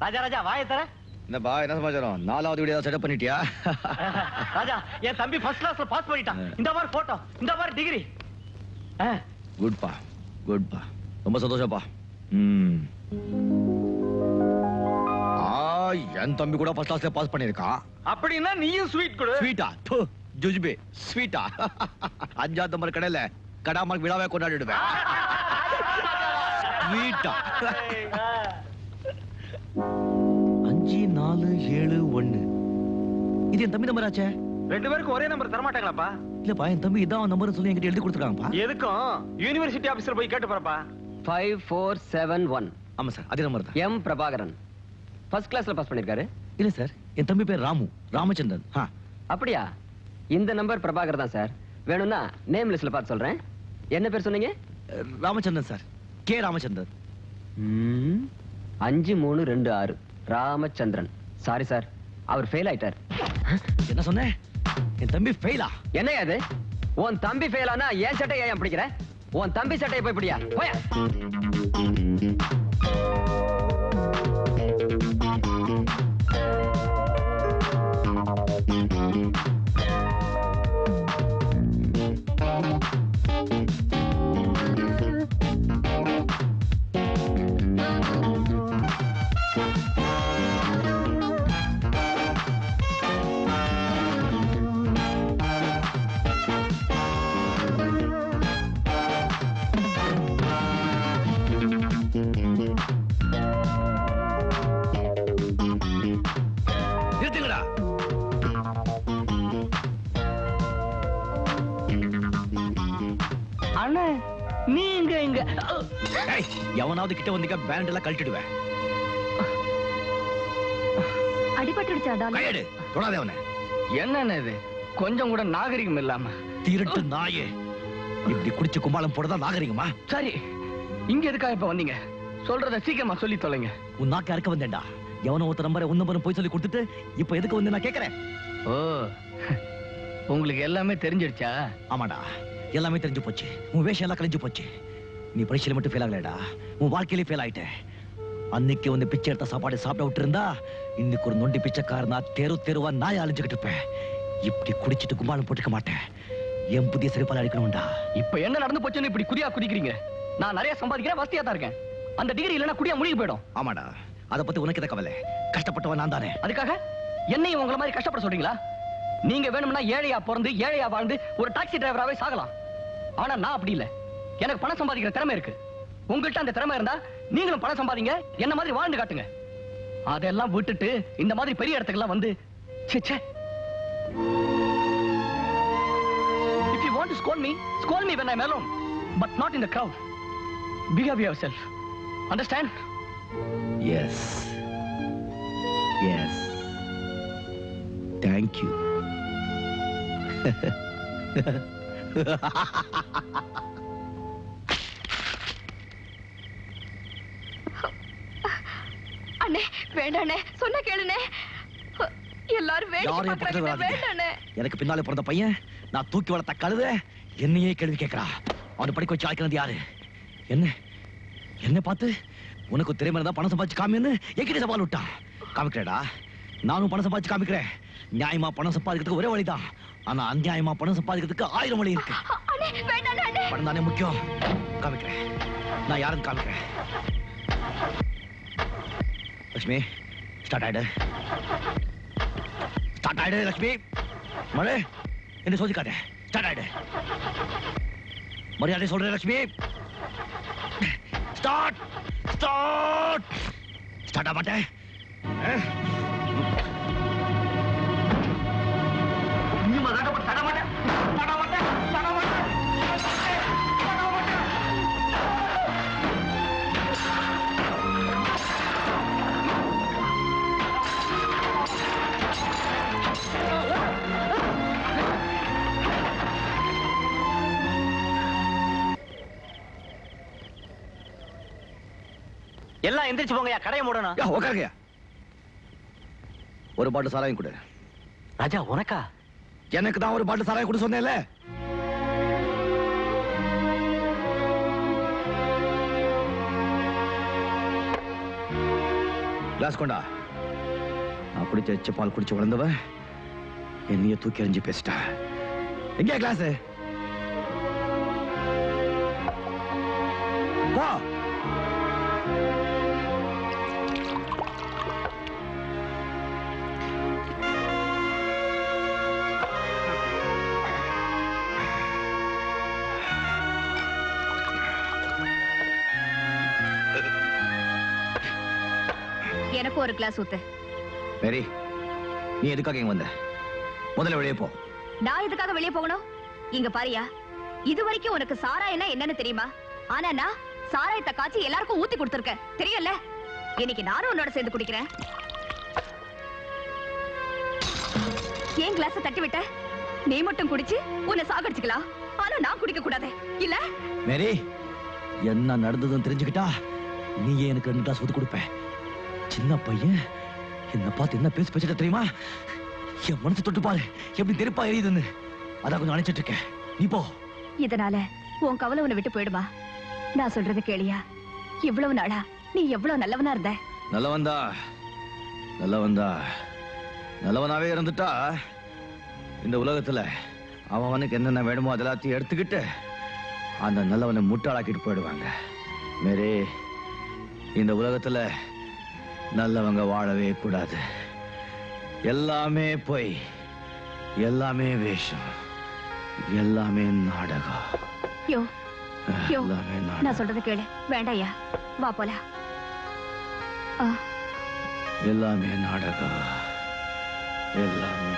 ராஜா ராஜா வாய தர. என்னப்பா என்ன சமாச்சாரம்? 4வது வீடியோ செட்டப் பண்ணிட்டியா? ராஜா என் தம்பி ஃபர்ஸ்ட் கிளாஸ்ல பாஸ் பண்ணிட்டான். இந்த மாதிரி போட்டோ, இந்த மாதிரி டிகிரி. குட்பா குட்பா, ரொம்ப சந்தோஷப்பா. என் தம்பி கூட ஃபர்ஸ்ட் கிளாஸ்ல பாஸ் பண்ணிருக்கான். அப்படின்னா நீயும் ஸ்வீட் கொடு. ஸ்வீட்டா? ஜுஜ்பே ஸ்வீட்டா? 5வது நம்பர் கடையில கடாமல் விழாவே கொண்டாடிடுவேன். ஸ்வீட்டா? 5 4 7 1. இது என் தம்பி நம்பர் ஆச்சே. 2 பேருக்கு ஒரே நம்பர் தர மாட்டாங்களாப்பா? இல்லப்பா, என் தம்பி இதான் நம்பர் சொல்லி என்கிட்ட எழுதி கொடுத்துருக்காங்கப்பா. எதுக்கும் யூனிவர்சிட்டி ஆபீசர் போய் கேட்டு பாருப்பா. 5471. ஆமா சார், அதே நம்பர் தான். எம் பிரபாகரன் ஃபர்ஸ்ட் கிளாஸ்ல பாஸ் பண்ணிருக்காரு. இல்ல சார், என் தம்பி பேர் ராமு, ராமச்சந்திரன். அப்படியா? இந்த நம்பர் பிரபாகர் தான் சார். வேணும்னா நேம் லிஸ்ட்ல பார்த்து சொல்றேன். என்ன பேர் சொன்னீங்க? Ramachandran sir, K Ramachandran. 5326 Ramachandran. Sorry sir, அவர் ஃபெயில் ஆயிட்டார். என்ன சொன்ன? என் தம்பி ஃபெயிலா? என்னையா அது? உன் தம்பி ஃபெயில் ஆனா ஏன் சட்டை ஏன் பிடிக்கிற? உன் தம்பி சட்டையை போய் பிடியா போயா. நீங்க இங்க எவனாவது கிட்ட வந்தீங்க பேண்ட் எல்லாம் கழட்டிடுவேன். அடிபட்டுடுச்சா டாலி? கையெடு, தொடாதே அவனை. என்னன்னு இது? கொஞ்சம் கூட நாகரிகம் இல்லாம. திருட்டு நாயே, இப்படி குடிச்சு கும்பாலம் போடுறதா நாகரிகமா? சரி, இங்க எதுக்காக இப்ப வந்தீங்க? சொல்றத சீக்கிரமா சொல்லி தொலைங்க. உன் நாக்கு அறுக்க வந்தேன்டா. எவனோ ஒருத்த நம்பரை உன் நம்பரும் போய் சொல்லி கொடுத்துட்டு இப்ப எதுக்கு வந்து நான் கேக்குறேன்? ஓ, உங்களுக்கு எல்லாமே தெரிஞ்சிடுச்சா? ஆமாடா, எல்லாமே தெரிஞ்சு போச்சு. உன் வேஷம் எல்லாம் கழிஞ்சு போச்சு. நீ பரீட்சையில மட்டும் ஃபெயில் ஆகலடா, உன் வாழ்க்கையிலே ஃபெயில் ஆயிட்ட. அன்னைக்கு வந்து பிச்சை எடுத்த சாப்பாடு சாப்பிட விட்டு இருந்தா இன்னைக்கு ஒரு நொண்டி பிச்சைக்காரனா தெருவா நாய் அழிஞ்சுக்கிட்டு இருப்பேன். இப்படி குடிச்சிட்டு கும்பாலம் போட்டுக்க மாட்டேன். என் புதிய சிறுபால் அடிக்கணும்டா. இப்ப என்ன நடந்து போச்சுன்னு இப்படி குடியா குதிக்கிறீங்க? நான் நிறைய சம்பாதிக்கிறேன், வசதியா தான் இருக்கேன். அந்த டிகிரி இல்லைன்னா குடியா முழுகி போயிடும். ஆமாடா, அதை பத்தி உனக்கு எத கவலை? கஷ்டப்பட்டவன் நான் தானே. அதுக்காக என்னையும் உங்களை மாதிரி கஷ்டப்பட சொல்றீங்களா? நீங்க வேணும்னா ஏழையா பிறந்து ஏழையா வாழ்ந்து ஒரு டாக்ஸி டிரைவராவே சாகலாம். ஆனா நான் அப்படி இல்ல. எனக்கு பணம் சம்பாதிக்கிற திறமை இருக்கு. உங்கள்கிட்ட அந்த திறமை இருந்தா நீங்களும் பணம் சம்பாதிங்க, என்ன மாதிரி வாழ்ந்து காட்டுங்க. அதெல்லாம் விட்டுட்டு இந்த மாதிரி பெரிய இடத்துக்கு வந்து If you want to scold me when I'm alone, but not in the crowd. Behave yourself. Understand? Yes. Yes. Thank you. அண்ணே வேண்டாண்ணே, சொன்ன கேளுண்ணே. எல்லாரும் வேண்டாண்ணே. எனக்கு பின்னாலே பிறந்த பையன், நான் தூக்கி வளர்த்த கழுத என்னையே கேள்வி கேட்கிறா. அவனை படிக்க வச்சு ஆய்க்கிறது யாரு? என்ன பார்த்து உனக்கு திறமை இருந்தா பணம் சம்பாதிச்சு காமின்னு என்கிட்ட சவால் விட்டான். காமிக்கிறேடா, நானும் பணம் சம்பாதிச்சு காமிக்கிறேன். நியாயமா பணம் சம்பாதிக்கிறதுக்கு ஒரே வழிதான், ஆனா அநியாயமா பணம் சம்பாதிக்கிறதுக்கு 1000 வழி இருக்கு. பணம் தானே முக்கியம். காமிக்கிறேன், நான் யாருன்னு காமிக்கிறேன். லட்சுமி, ஸ்டார்ட் ஆயிடு. லட்சுமி, மழை என்ன சொல்லி காட்டு. ஸ்டார்ட் ஆயிடு. மரியாதை சொல்றேன் லட்சுமி. ஸ்டார்ட் ஆக மாட்டேன். எல்லாம் எந்திரிச்சு போங்கயா, கடையை மூடணும். உட்காருங்க. ஒரு பாட்டில் சாராயம் கொடு. ராஜா உனக்கா? எனக்கு தான் ஒரு பாட்டில் சாராயம் கொடு சொன்னேன்ல. கிளாஸ் கொண்டா. நான் குடிச்ச எச்ச பால் குடிச்சு வளர்ந்தவன் என்னைய தூக்கி எறிஞ்சு பேசிட்டா. எங்க கிளாஸ்? வா. எனக்கு ஒரு கிளாஸ் ஊத்து. மேரி, நீ எதுக்காக இங்க வந்த? முதல்ல வெளியே போ. நான் எதுக்காக வெளியே போகணும்? இங்க பாரியா, இது வரைக்கும் உனக்கு சாராயம்னா என்னன்னு தெரியுமா? ஆனா நான் சாராயத்தை காய்ச்சி எல்லாருக்கும் ஊத்தி கொடுத்திருக்கேன், தெரியல? இன்னைக்கு நானும் உன்னோட சேர்ந்து குடிக்கிறேன். ஏன் கிளாஸ தட்டி விட்ட? நீ மட்டும் குடிச்சு உன்னை சாகடிச்சுக்கலாம், ஆனா நான் குடிக்க கூடாது இல்ல? மேரி, என்ன நடந்ததுன்னு தெரிஞ்சுக்கிட்டா நீயே எனக்கு 2 கிளாஸ் ஊத்தி கொடுப்ப. சின்ன பையன் என்ன பார்த்து என்ன பேசிட்ட தெரியுமா? என் மனசு தொட்டு பாரு எப்படி நெருப்பா எரியுதுன்னு. அதான் கொஞ்சம் அணைச்சிட்டு இருக்கேன். நீ போ. இதனால உன் கவலை உன்னை விட்டு போயிடுமா? நான் சொல்றது கேளியா? இவ்வளவு நாளா நீ எவ்வளவு நல்லவனா இருந்த. நல்லவனாவே இருந்துட்டா இந்த உலகத்துல அவனுக்கு என்னென்ன வேணுமோ அதெல்லாத்தையும் எடுத்துக்கிட்டு அந்த நல்லவனை முட்டாளாக்கிட்டு போயிடுவாங்க. மேரே, இந்த உலகத்துல நல்லவங்க வாழவே கூடாது. எல்லாமே பொய், எல்லாமே வேஷம், எல்லாமே நாடகம். யோ யோ, எல்லாமே நாடகம். நான் சொல்றது கேளு. வேண்டாயா, வா போலாம். எல்லாமே நாடகம், எல்லாமே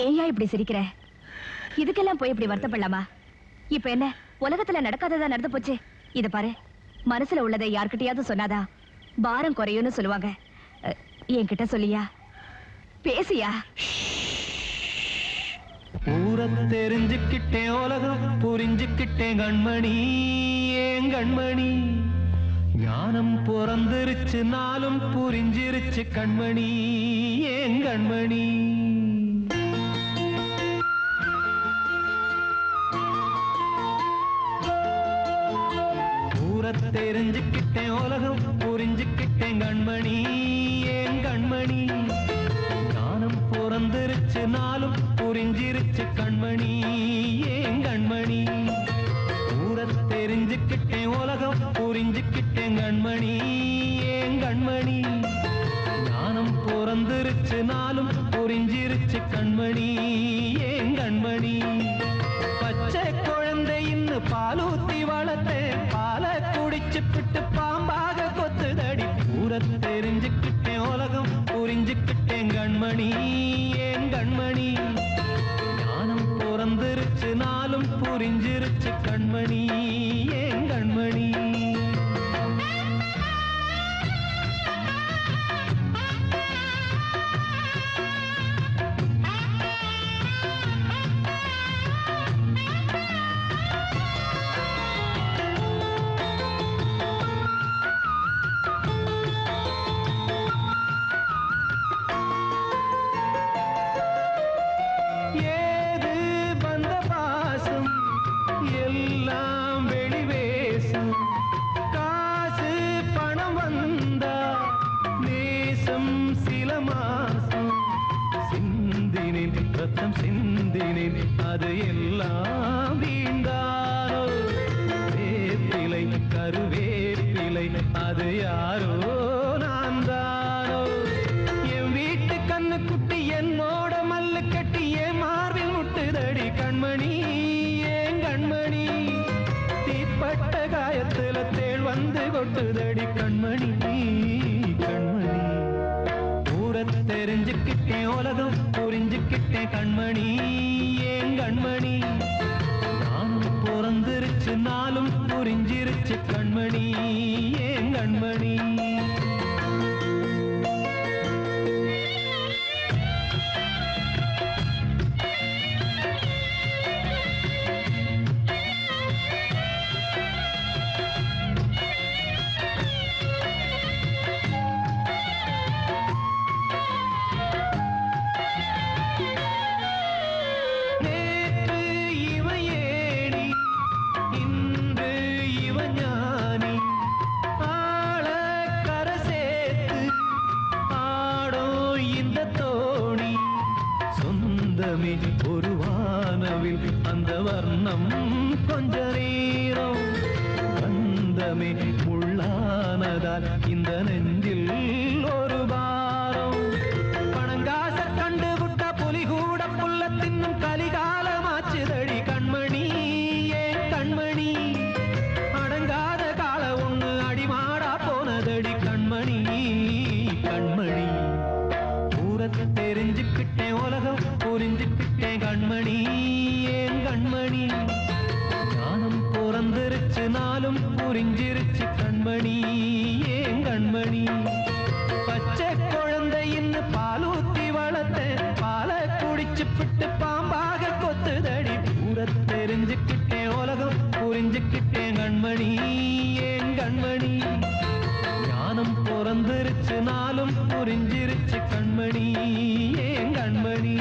ஏயா இப்படி சிரிக்கிற? இதுக்கெல்லாம் போய் இப்படி வருத்தப்படலாமா? இப்ப என்ன உலகத்துல நடக்காததா நடந்து போச்சு. இத பாரு, மனசுல உள்ளதை யார்கிட்டயாவது சொன்னாதா பாரம் குறையும்னு சொல்லுவாங்க. என்கிட்ட சொல்லியா, பேசியா. ஊரை தெரிஞ்சுக்கிட்டேன், உலகம் புரிஞ்சுக்கிட்டேன் கண்மணி, ஏன் கண்மணி. ஞானம் பிறந்திருச்சு, நாளும் புரிஞ்சிருச்சு கண்மணி, ஏன் கண்மணி. ஊரை தெரிஞ்சுக்கிட்டேன், உலகம் புரிஞ்சுக்கிட்டேன் கண்மணி, ஏன் கண்மணி. ஞானம் பிறந்திருச்சு, நாளும் புரிஞ்சிருச்சு கண்மணி, ஏன் கண்மணி. ஊரை தெரிஞ்சுக்கிட்டேன், உலகம் புரிஞ்சுக்கிட்டேன் கண்மணி, ஏன் கண்மணி. ஞானம் பிறந்திருச்சு, நாளும் புரிஞ்சிருச்சு கண்மணி, ஏன் கண்மணி. பச்சை குழந்தைன்னு பாலூத்தி வளர்த்தேன், பாலை குடிச்சு பிட்டு பாம்பாக கொத்துதடி. ஊரை தெரிஞ்சுக்கிட்டேன், உலகம் புரிஞ்சுக்கிட்டேன் கண்மணி, ஏன் கண்மணி. ஞானம் பிறந்திருச்சு, நாளும் புரிஞ்சிருச்சு கண்மணி, ஏன் கண்மணி. ஏது வந்த பாசம் எல்லாம் வெளிவேசம். காசு பணம் வந்தா நேசம் சில மாசம். சிந்தினேன் ரத்தம் சிந்தினேன், அது எல்லாம் வீண்டானோ. வேப்பிலை கருவேப்பிலை, அது யாரோ நான் தானோ. என் வீட்டு கண்ணு குட்டி என்னோட மல்லு கட்டி என் மார்பில் முட்டுதடி கண்மணி, ஏன் கண்மணி. தீப்பட்ட காயத்துல தேள் வந்து கொட்டுதடி கண்மணி, கண்மணி. ஊரை தெரிஞ்சுக்கிட்டேன், உலகம் புரிஞ்சுக்கிட்டேன் கண்மணி, ஏன் கண்மணி. நானும் பிறந்திருச்சு, நாளும் புரிஞ்சிருச்சு கண்மணி, ஏன் கண்மணி. நேற்று இவன் உள்ளமே ஒரு வானவில் அந்த வர்ணம் கொஞ்ச நேரம் பந்தமே முள்ளானதால் இந்த நெஞ்சில் ஒரு பாரம் பணங்காச கண்டு விட்ட புலி கூட புல்ல தின்னும் கலிகாலமாச்சுதடி கண்மணி ஏன் கண்மணி அடங்காத கால ஒண்ணு அடிமாடா போனதடி கண்மணி கண்மணி ஊரத்தை தெரிஞ்சுக்கிட்டேன் உலகம் புரிஞ்சுக்கிட்டேன் கண்மணி ஏன் கண்மணி ஞானம் பிறந்திருச்சு நாளும் புரிஞ்சிருச்சு கண்மணி ஏன் கண்மணி பச்சை குழந்தை இன்னும் பாலூத்தி வளர்த்த பாலை குடிச்சு பிட்டு பாம்பாக கொத்துதடி ஊரை தெரிஞ்சுக்கிட்டேன் உலகம் புரிஞ்சுக்கிட்டேன் கண்மணி ஏன் கண்மணி ஞானம் பிறந்திருச்சு நாளும் புரிஞ்சிருச்சு கண்மணி ஏன் கண்மணி